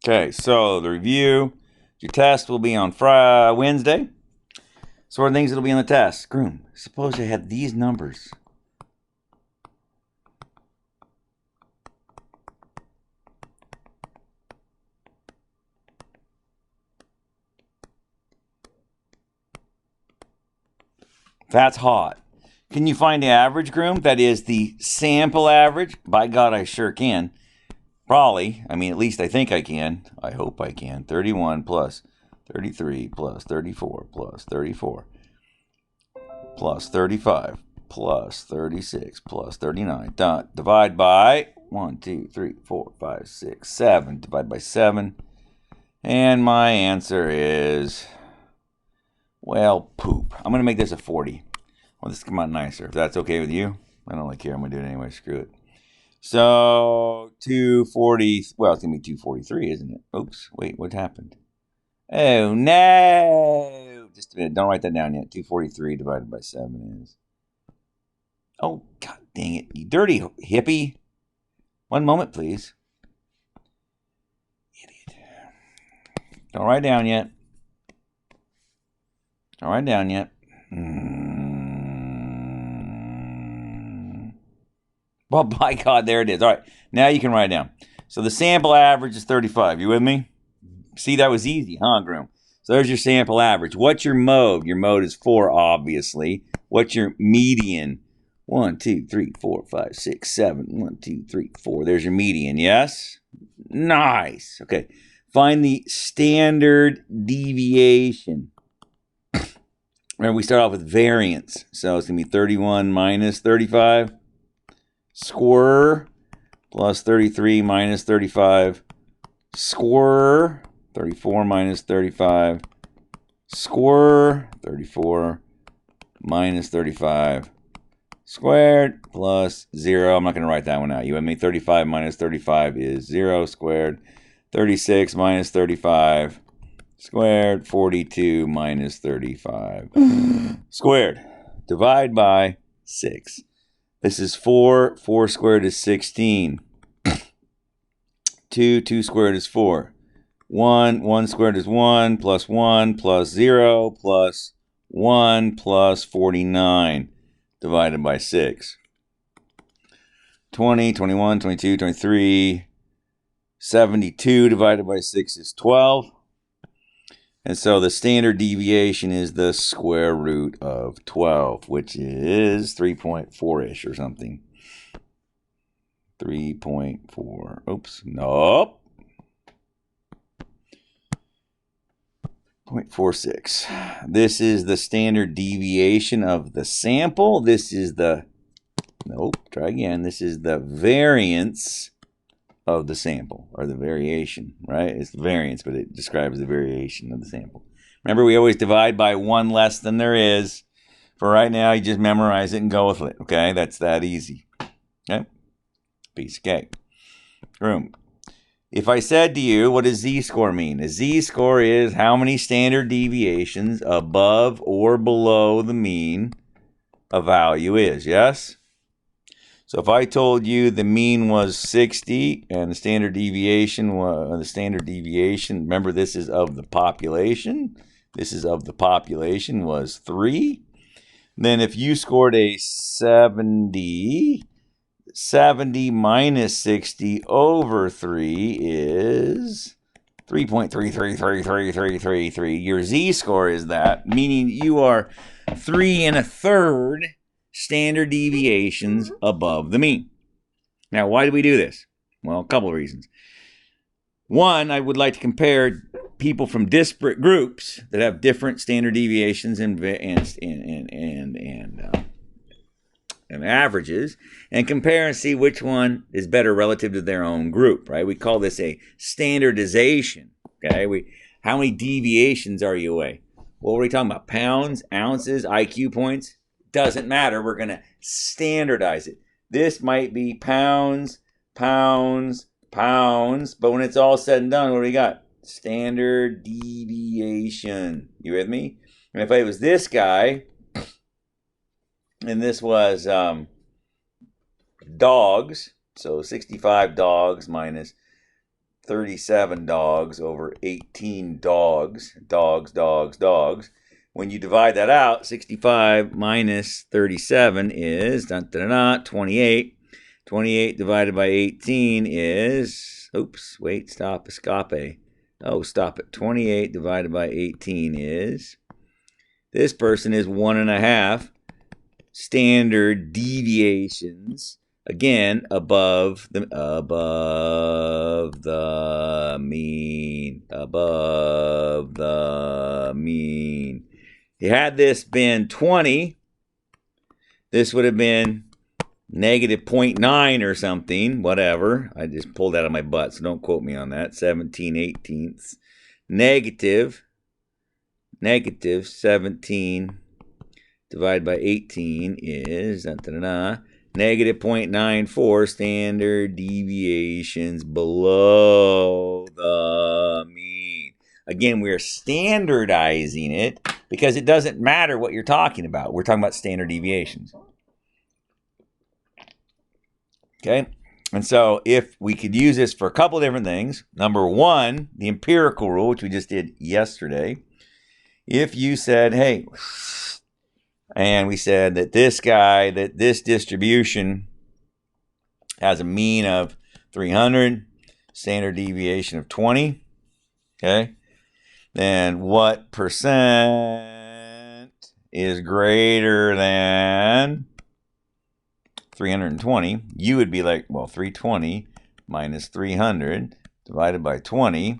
Okay, so the review, your test will be on Wednesday. Sort of things that'll be on the test. Groom, suppose I had these numbers. That's hot. Can you find the average, Groom? That is the sample average? By God, I sure can. Probably. I mean, at least I think I can. I hope I can. 31 plus 33 plus 34 plus 34 plus 35 plus 36 plus 39. Divide by 1, 2, 3, 4, 5, 6, 7. Divide by 7. And my answer is, well, poop. I'm going to make this a 40. Well, this come out nicer. If that's okay with you, I don't really care. I'm going to do it anyway. Screw it. So 240. Well, it's going to be 243, isn't it? Oops. Wait, what happened? Oh, no. Just a minute. Don't write that down yet. 243 divided by 7 is. Oh, God dang it. You dirty hippie. One moment, please. Idiot. Don't write down yet. Don't write down yet. Well, by God, there it is. All right, now you can write it down. So the sample average is 35. You with me? See, that was easy, huh, Groom? So there's your sample average. What's your mode? Your mode is 4, obviously. What's your median? 1, 2, 3, 4, 5, 6, 7. 1, 2, 3, 4. There's your median, yes? Nice. Okay. Find the standard deviation. Remember, we start off with variance. So it's going to be 31 minus 35. Square plus 33 minus 35. Square 34 minus 35. Square 34 minus 35. Squared plus 0. I'm not going to write that one out. You with me? 35 minus 35 is 0 squared. 36 minus 35 squared. 42 minus 35 squared. Divide by 6. This is 4. 4 squared is 16. 2 squared is 4. 1 squared is 1 plus 1 plus 0 plus 1 plus 49 divided by 6. 20, 21, 22, 23, 72 divided by 6 is 12. And so the standard deviation is the square root of 12, which is 3.4-ish or something. 3.4. Oops. Nope. 0.46. This is the standard deviation of the sample. This is the, nope, try again. This is the variance of the sample, or the variation, right? It's the variance, but it describes the variation of the sample. Remember, we always divide by 1 less than there is. For right now, you just memorize it and go with it, okay? That's that easy, okay? Piece of cake. Room. If I said to you, what does z-score mean? A z-score is how many standard deviations above or below the mean a value is, yes? So if I told you the mean was 60 and the standard deviation, remember this is of the population. This is of the population was 3. Then if you scored a 70 minus 60 over 3 is 3.333333. Your z-score is that, meaning you are 3 1/3 standard deviations above the mean. Now, why do we do this? Well, a couple of reasons. One, I would like to compare people from disparate groups that have different standard deviations and averages, and compare and see which one is better relative to their own group, right? We call this a standardization, okay? How many deviations are you away? What were we talking about? Pounds, ounces, IQ points? Doesn't matter. We're going to standardize it. This might be pounds, pounds, pounds, but when it's all said and done, what do we got? Standard deviation. You with me? And if it was this guy, and this was dogs, so 65 dogs minus 37 dogs over 18 dogs. When you divide that out, 65 minus 37 is 28. 28 divided by 18 is, oops, wait, stop, escape. Oh, stop it. 28 divided by 18 is, this person is 1.5 standard deviations. Again, above the mean. Had this been 20, this would have been negative 0.9 or something, whatever. I just pulled that out of my butt, so don't quote me on that. 17/18. Negative 17 divided by 18 is negative 0.94 standard deviations below the mean. Again, we're standardizing it because it doesn't matter what you're talking about. We're talking about standard deviations. Okay, and so if we could use this for a couple different things. Number one, the empirical rule, which we just did yesterday. If you said, hey, and we said that this guy, that this distribution has a mean of 300, standard deviation of 20, okay, then what percent is greater than 320? You would be like, well, 320 minus 300 divided by 20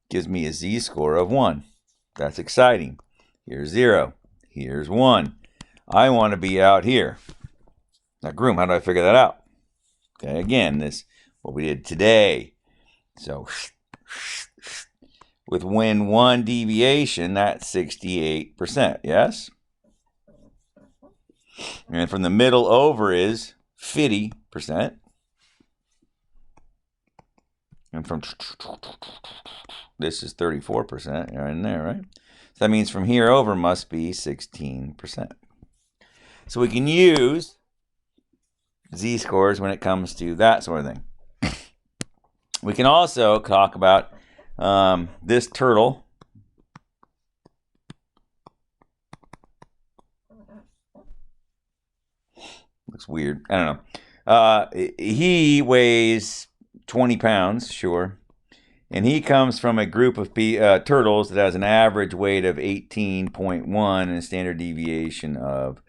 gives me a z-score of 1. That's exciting. Here's 0. Here's 1. I want to be out here. Now, Groom, how do I figure that out? Okay, again, this what we did today. So, with when 1 deviation, that's 68%, yes? And from the middle over is 50%. And from this is 34%. You're in there, right? So that means from here over must be 16%. So we can use z-scores when it comes to that sort of thing. We can also talk about this turtle. Looks weird. I don't know. He weighs 20 pounds, sure. And he comes from a group of turtles that has an average weight of 18.1 and a standard deviation of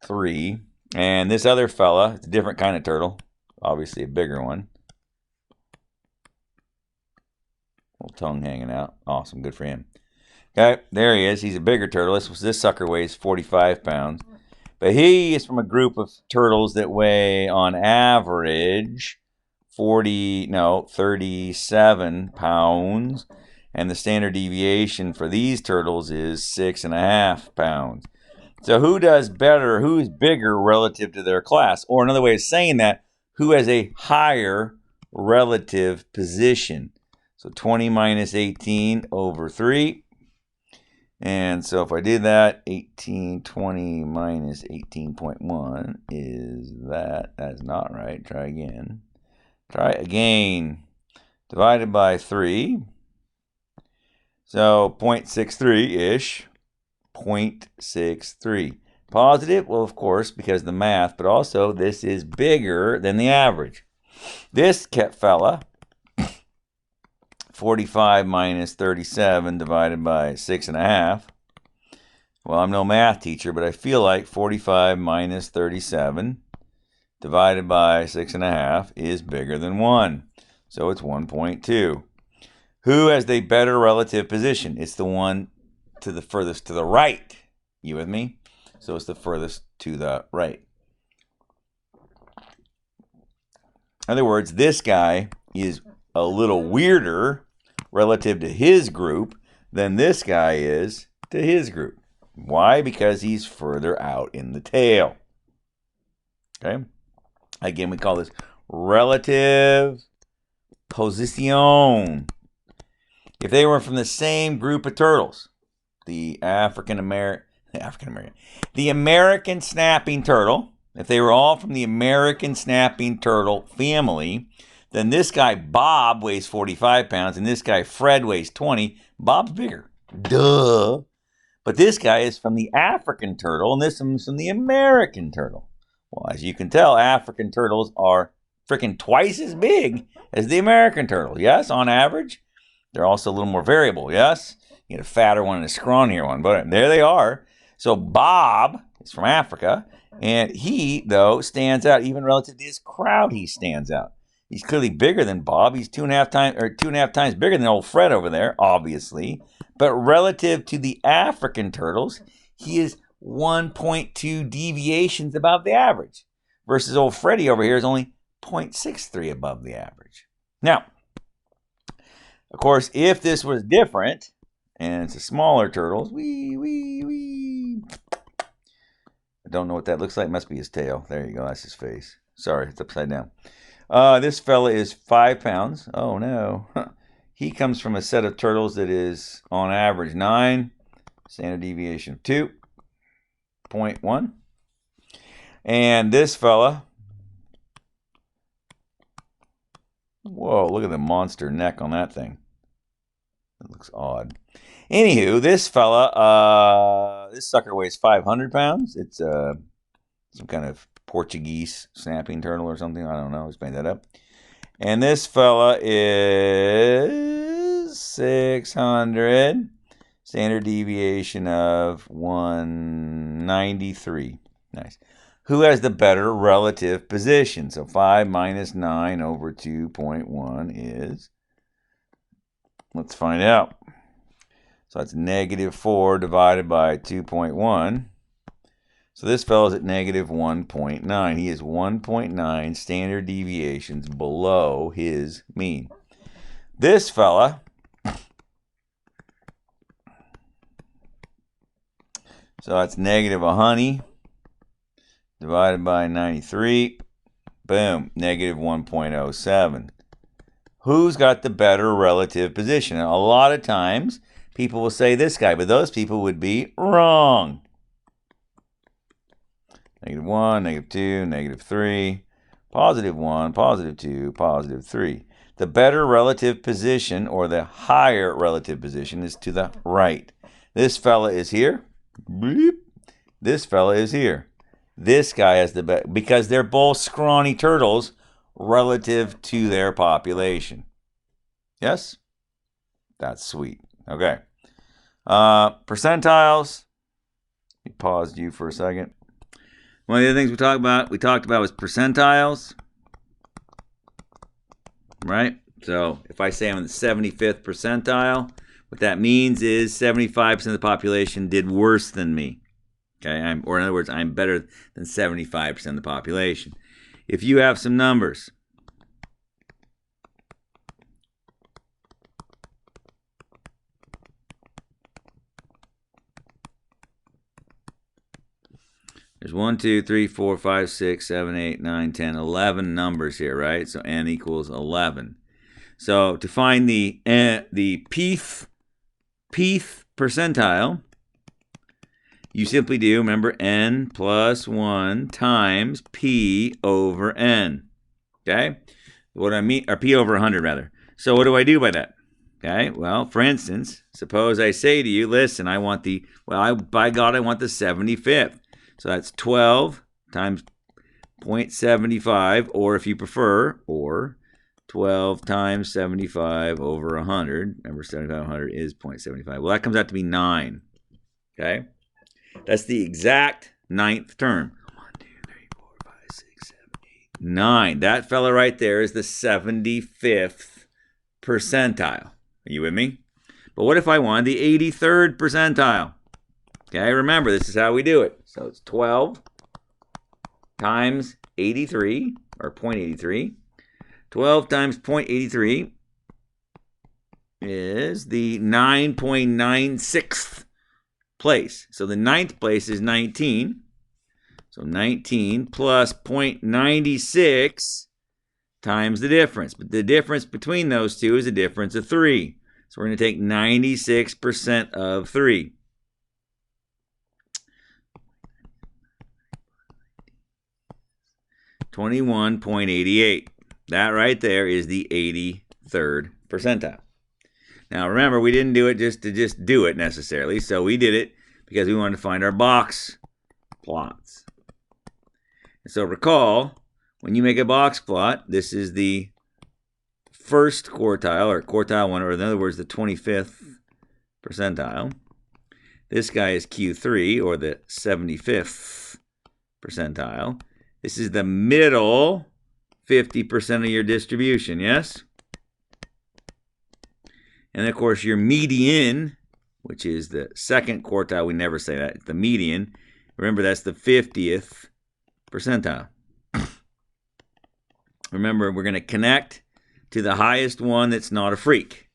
3. And this other fella, it's a different kind of turtle, obviously a bigger one. Little tongue hanging out. Awesome, good for him. Okay, there he is. He's a bigger turtle. This sucker weighs 45 pounds. But he is from a group of turtles that weigh, on average, 37 pounds. And the standard deviation for these turtles is 6.5 pounds. So who does better? Who's bigger relative to their class? Or another way of saying that, who has a higher relative position? So 20 minus 18 over 3. And so if I did that, 1820 minus 18.1 is that. That's not right. Try again. Try again. Divided by 3. So 0.63-ish. 0.63. Positive? Well, of course, because of the math, but also this is bigger than the average. This fella, 45 minus 37 divided by 6.5. Well, I'm no math teacher, but I feel like 45 minus 37 divided by 6.5 is bigger than 1. So it's 1.2. Who has the better relative position? It's the one to the furthest to the right. You with me? So it's the furthest to the right. In other words, this guy is a little weirder relative to his group than this guy is to his group. Why? Because he's further out in the tail. Okay? Again, we call this relative position. If they were from the same group of turtles, the American snapping turtle, if they were all from the American snapping turtle family, Then this guy, Bob, weighs 45 pounds, and this guy, Fred, weighs 20. Bob's bigger. Duh. But this guy is from the African turtle, and this one's from the American turtle. Well, as you can tell, African turtles are freaking twice as big as the American turtle. Yes, on average. They're also a little more variable, yes? You get a fatter one and a scrawnier one, but there they are. So Bob is from Africa, and he, though, stands out. Even relative to his crowd, he stands out. He's clearly bigger than Bob. He's two and a half times bigger than old Fred over there, obviously. But relative to the African turtles, he is 1.2 deviations above the average. Versus old Freddy over here is only 0.63 above the average. Now, of course, if this was different, and it's a smaller turtles, I don't know what that looks like. It must be his tail. There you go. That's his face. Sorry, it's upside down. This fella is 5 pounds. Oh, no. He comes from a set of turtles that is, on average, 9. Standard deviation of 2.1. And this fella, whoa, look at the monster neck on that thing. It looks odd. Anywho, this fella, this sucker weighs 500 pounds. It's some kind of Portuguese snapping turtle or something. I don't know. Just made that up. And this fella is 600. Standard deviation of 193. Nice. Who has the better relative position? So 5 minus 9 over 2.1 is, let's find out. So that's negative 4 divided by 2.1. So this fellow's at negative 1.9. He is 1.9 standard deviations below his mean. This fella, so that's negative 100 divided by 93. Boom, negative 1.07. Who's got the better relative position? And a lot of times, people will say this guy, but those people would be wrong. Negative 1, negative 2, negative 3, positive 1, positive 2, positive 3. The better relative position, or the higher relative position, is to the right. This fella is here. Beep. This fella is here. This guy has the better, because they're both scrawny turtles relative to their population. Yes? That's sweet. Okay. Percentiles. Let me pause you for a second. One of the other things we talked about was percentiles, right? So if I say I'm in the 75th percentile, what that means is 75% of the population did worse than me. Okay, or in other words, I'm better than 75% of the population. If you have some numbers, there's 1, 2, 3, 4, 5, 6, 7, 8, 9, 10, 11 numbers here, right? So n equals 11. So to find the pth percentile, you simply do, remember, n plus 1 times p over n. Okay? What I mean, or p over 100, rather. So what do I do by that? Okay, well, for instance, suppose I say to you, listen, I want the, by God, I want the 75th. So that's 12 times 0.75, or if you prefer, or 12 times 75 over 100. Remember, 75 over 100 is 0.75. Well, that comes out to be 9. Okay? That's the exact 9th term. 1, 2, 3, 4, 5, 6, 7, 8, 9. That fella right there is the 75th percentile. Are you with me? But what if I wanted the 83rd percentile? Okay, remember, this is how we do it. So it's 12 times 83, or 0.83. 12 times 0.83 is the 9.96th place. So the 9th place is 19. So 19 plus 0.96 times the difference. But the difference between those two is a difference of 3. So we're going to take 96% of 3. 21.88. That right there is the 83rd percentile. Now remember, we didn't do it just to do it necessarily. So we did it because we wanted to find our box plots. So recall, when you make a box plot, this is the first quartile, or quartile 1, or in other words, the 25th percentile. This guy is Q3, or the 75th percentile. This is the middle 50% of your distribution, yes? And of course, your median, which is the second quartile, we never say that, it's the median. Remember, that's the 50th percentile. Remember, we're going to connect to the highest one that's not a freak.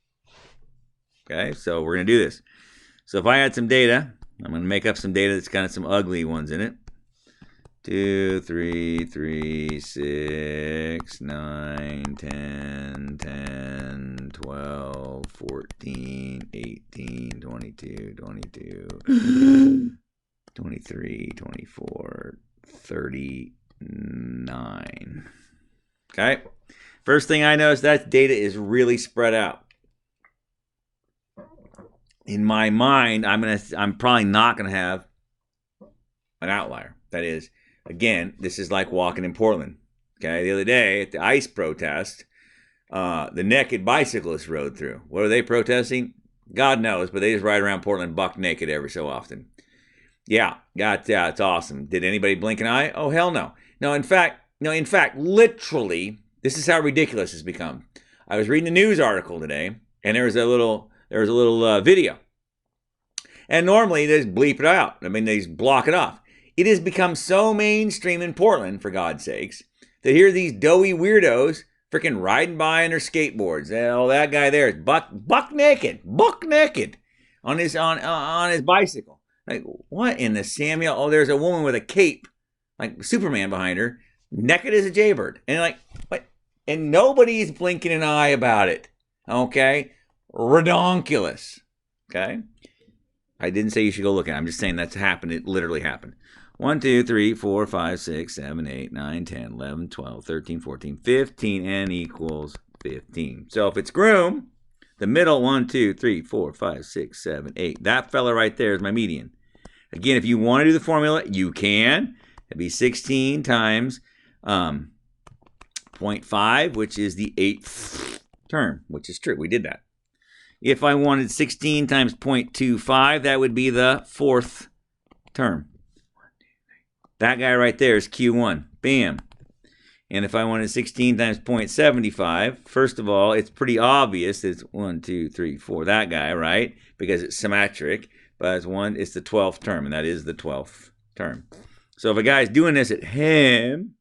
Okay, so we're going to do this. So if I had some data, I'm going to make up some data that's got some ugly ones in it. 2, 3, 3, 6, 9, 10, 10, 12, 14, 18, 22, 22, 23, 24, 39. Okay. First thing I noticed, that data is really spread out. In my mind, I'm probably not gonna have an outlier. That is, again, this is like walking in Portland. Okay. The other day at the ICE protest, the naked bicyclists rode through. What are they protesting? God knows, but they just ride around Portland buck naked every so often. Yeah, it's awesome. Did anybody blink an eye? Oh, hell no. No, in fact, literally, this is how ridiculous it's become. I was reading a news article today, and there was a little video. And normally they just bleep it out. I mean, they just block it off. It has become so mainstream in Portland, for God's sakes, that here are these doughy weirdos freaking riding by on their skateboards. Oh, that guy there is buck naked on his bicycle. Like, what in the Samuel? Oh, there's a woman with a cape, like Superman behind her, naked as a jaybird. And like, what? And nobody's blinking an eye about it. Okay? Redonkulous. Okay? I didn't say you should go look at it. I'm just saying that's happened. It literally happened. 1, 2, 3, 4, 5, 6, 7, 8, 9, 10, 11, 12, 13, 14, 15, n equals 15. So if it's groom, the middle 1, 2, 3, 4, 5, 6, 7, 8. That fella right there is my median. Again, if you want to do the formula, you can. It'd be 16 times 0.5, which is the 8th term, which is true. We did that. If I wanted 16 times 0.25, that would be the 4th term. That guy right there is Q1. Bam. And if I wanted 16 times 0.75, first of all, it's pretty obvious. It's 1, 2, 3, 4. That guy, right? Because it's symmetric. But it's the 12th term, and that is the 12th term. So if a guy's doing this at him,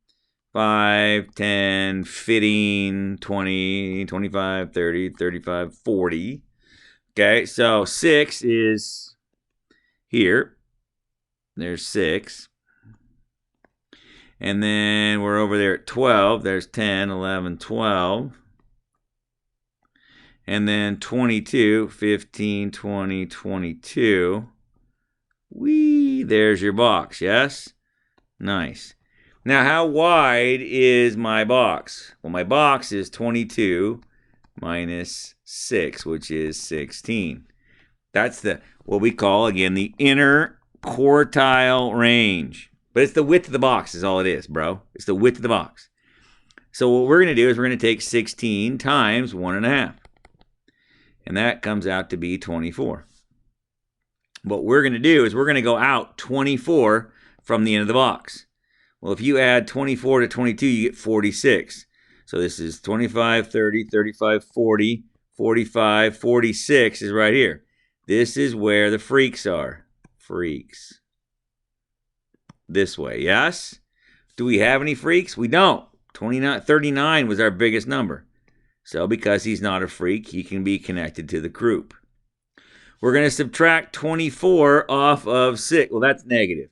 5, 10, 15, 20, 25, 30, 35, 40. Okay, so 6 is here. There's 6. And then we're over there at 12. There's 10, 11, 12. And then 22, 15, 20, 22. Whee, there's your box, yes? Nice. Now, how wide is my box? Well, my box is 22 minus 6, which is 16. That's what we call, again, the inner quartile range. But it's the width of the box is all it is, bro. It's the width of the box. So what we're going to do is we're going to take 16 times 1.5. And that comes out to be 24. What we're going to do is we're going to go out 24 from the end of the box. Well, if you add 24 to 22, you get 46. So this is 25, 30, 35, 40, 45, 46 is right here. This is where the freaks are. Freaks. This way, yes? Do we have any freaks? We don't. 39 was our biggest number. So because he's not a freak, he can be connected to the group. We're going to subtract 24 off of 6. Well, that's negative.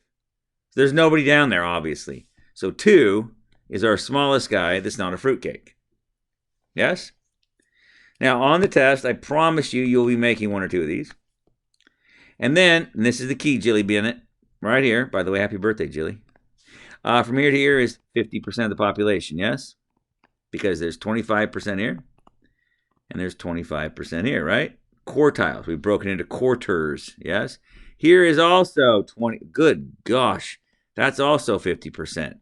There's nobody down there, obviously. So 2 is our smallest guy that's not a fruitcake. Yes? Now, on the test, I promise you'll be making 1 or 2 of these. And then, and this is the key, Jilly Bennett, right here. By the way, happy birthday, Jilly. From here to here is 50% of the population, yes? because there's 25% here and there's 25% here, right? Quartiles. We've broken into quarters, yes? Here is also 20. Good gosh. That's also 50%.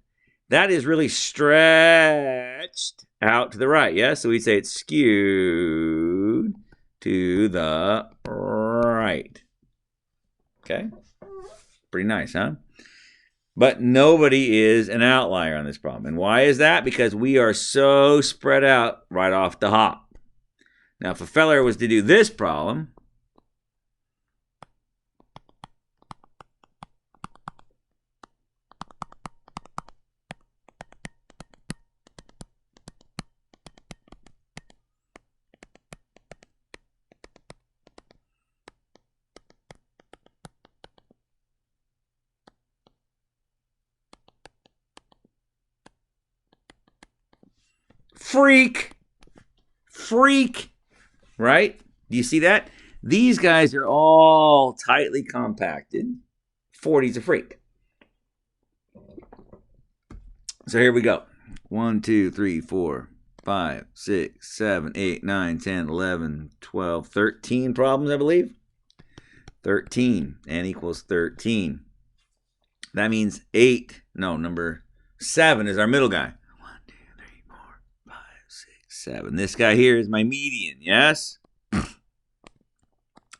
That is really stretched out to the right, yes? So we'd say it's skewed to the right. Okay? Pretty nice, huh? But nobody is an outlier on this problem. And why is that? Because we are so spread out right off the hop. Now, if a feller was to do this problem, freak, right? Do you see that? These guys are all tightly compacted. 40's a freak. So here we go. 1, 2, 3, 4, 5, 6, 7, 8, 9, 10, 11, 12, 13 problems, I believe. 13. N equals 13. That means 8. No, number 7 is our middle guy. 1, 2, 3, 4, 5, 6, 7. This guy here is my median, yes?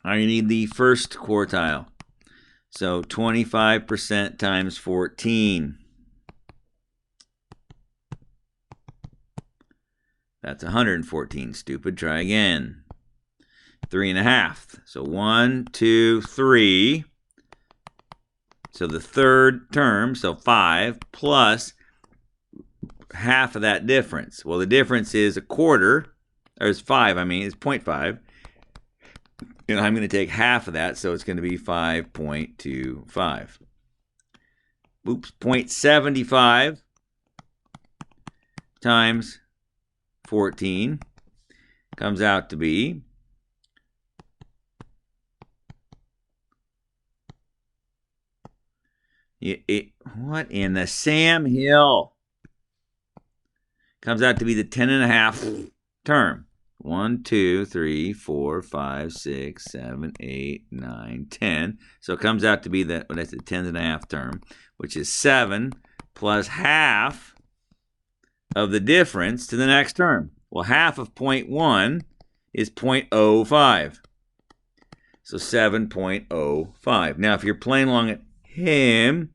I need the first quartile. So 25% times 14. That's 114, stupid. Try again. 3.5. So 1, 2, 3. So the third term, so 5, plus half of that difference. Well, the difference is a quarter, or it's 5, I mean, it's 0.5. And I'm going to take half of that, so it's going to be 5.25. Oops, 0.75 times 14 comes out to be what in the Sam Hill? Comes out to be the 10.5 term. 1, 2, 3, 4, 5, 6, 7, 8, 9, 10. So it comes out to be the 10.5 term, which is 7 plus half of the difference to the next term. Well, half of 0.1 is 0.05. So 7.05. Now, if you're playing along at him,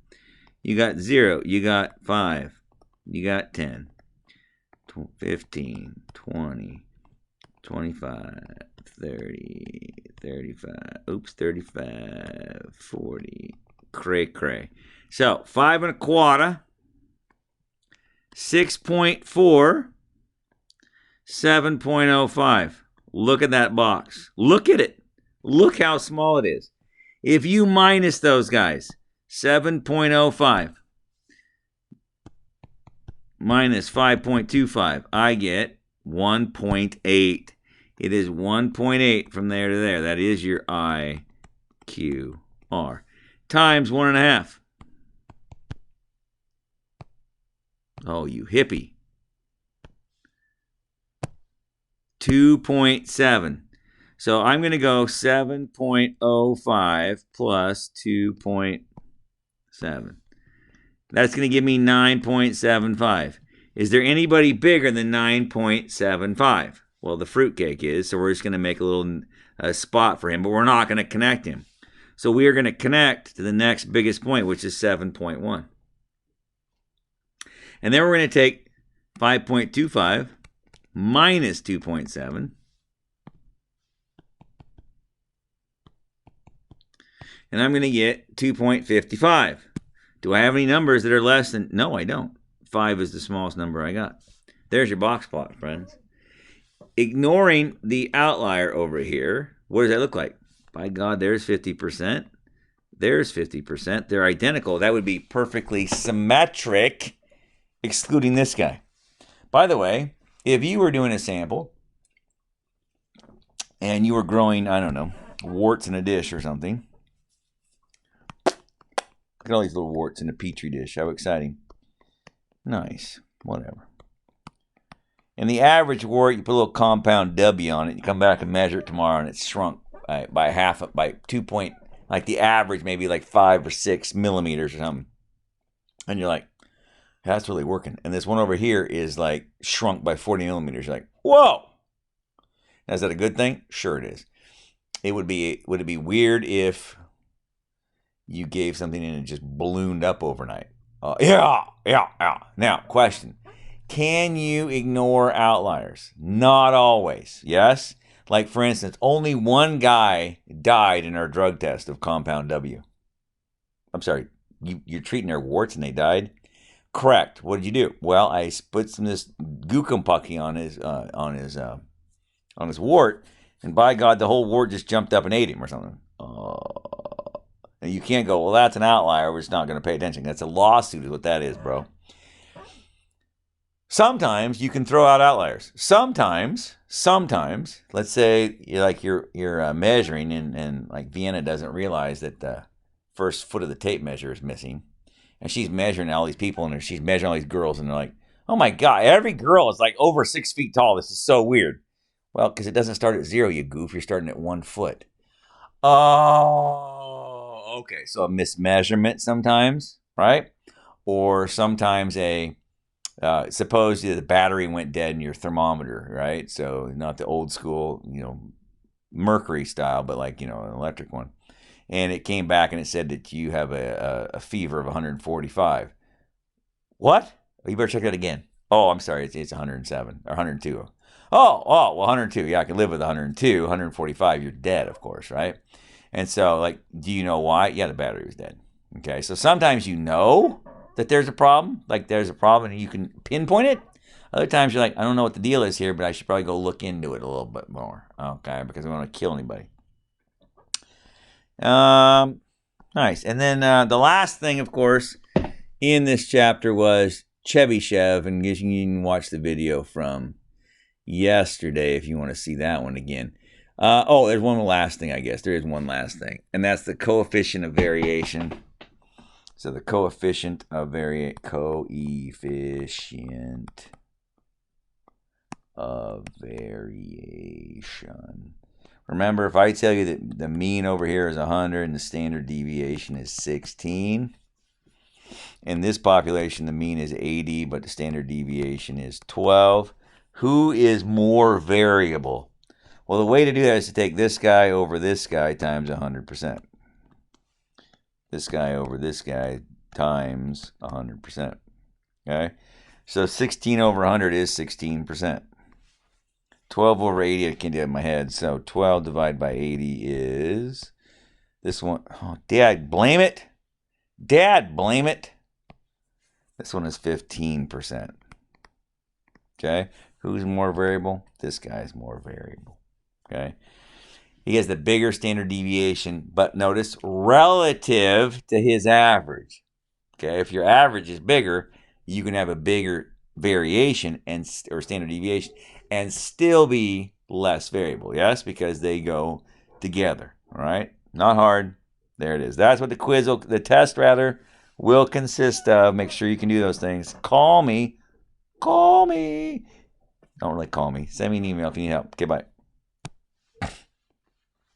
you got 0, you got 5, you got 10, 15, 20, 25, 30, 35, 35, 40, cray. So 5.25, 6.4, 7.05. Look at that box. Look at it. Look how small it is. If you minus those guys, 7.05 minus 5.25, I get 1.8. It is 1.8 from there to there. That is your IQR. Times 1.5. Oh, you hippie. 2.7. So I'm going to go 7.05 plus 2.7. That's going to give me 9.75. Is there anybody bigger than 9.75? Well, the fruitcake is, so we're just going to make a little spot for him, but we're not going to connect him. So we are going to connect to the next biggest point, which is 7.1. And then we're going to take 5.25 minus 2.7. And I'm going to get 2.55. Do I have any numbers that are less than? No, I don't. 5 is the smallest number I got. There's your box plot, friends. Ignoring the outlier over here, what does that look like? By God, there's 50%. There's 50%. They're identical. That would be perfectly symmetric, excluding this guy. By the way, if you were doing a sample and you were growing, I don't know, warts in a dish or something. Look at all these little warts in a petri dish. How exciting. Nice. Whatever. And the average wart, you put a little compound W on it. You come back and measure it tomorrow, and it's shrunk by half, by 2 point, like the average maybe like 5 or 6 millimeters or something. And you're like, that's really working. And this one over here is like shrunk by 40 millimeters. You're like, whoa. Now, is that a good thing? Sure it is. Would it be weird if you gave something and it just ballooned up overnight? Yeah. Now, question. Can you ignore outliers? Not always. Yes? Like, for instance, only one guy died in our drug test of compound W. I'm sorry, you're treating their warts and they died? Correct. What did you do? Well, I put some of this gookumpucky on his wart, and by God, the whole wart just jumped up and ate him or something. And you can't go, well, that's an outlier. We're just not going to pay attention. That's a lawsuit is what that is, bro. Sometimes you can throw out outliers. Sometimes, let's say you're measuring and like Vienna doesn't realize that the first foot of the tape measure is missing. And she's measuring all these people and she's measuring all these girls and they're like, oh my God, every girl is like over 6 feet tall. This is so weird. Well, because it doesn't start at 0, you goof. You're starting at 1 foot. Oh, okay. So a mismeasurement sometimes, right? Or sometimes suppose the battery went dead in your thermometer, right? So not the old school, mercury style, but like, an electric one. And it came back and it said that you have a fever of 145. What? Oh, you better check that again. Oh, I'm sorry. It's 107 or 102. Well, 102. Yeah, I can live with 102. 145, you're dead, of course, right? And so, like, do you know why? Yeah, the battery was dead. Okay, so sometimes you know that there's a problem. Like, there's a problem and you can pinpoint it. Other times you're like, I don't know what the deal is here, but I should probably go look into it a little bit more. Okay, because I don't want to kill anybody. Nice. And then the last thing, of course, in this chapter was Chebyshev, and you can watch the video from yesterday if you want to see that one again. There's one last thing, I guess. There is one last thing, and that's the coefficient of variation. So the coefficient of variation. Remember, if I tell you that the mean over here is 100 and the standard deviation is 16, in this population the mean is 80, but the standard deviation is 12, who is more variable? Well, the way to do that is to take this guy over this guy times 100%. This guy over this guy times 100%. Okay? So 16 over 100 is 16%. 12 over 80, I can't do it in my head. So 12 divided by 80 is this one. Oh, Dad, blame it. Dad, blame it. This one is 15%. Okay? Who's more variable? This guy's more variable. Okay? He has the bigger standard deviation, but notice relative to his average. Okay? If your average is bigger, you can have a bigger variation or standard deviation and still be less variable. Yes? Because they go together. All right? Not hard. There it is. That's what the test will consist of. Make sure you can do those things. Call me. Don't really call me. Send me an email if you need help. Okay, bye.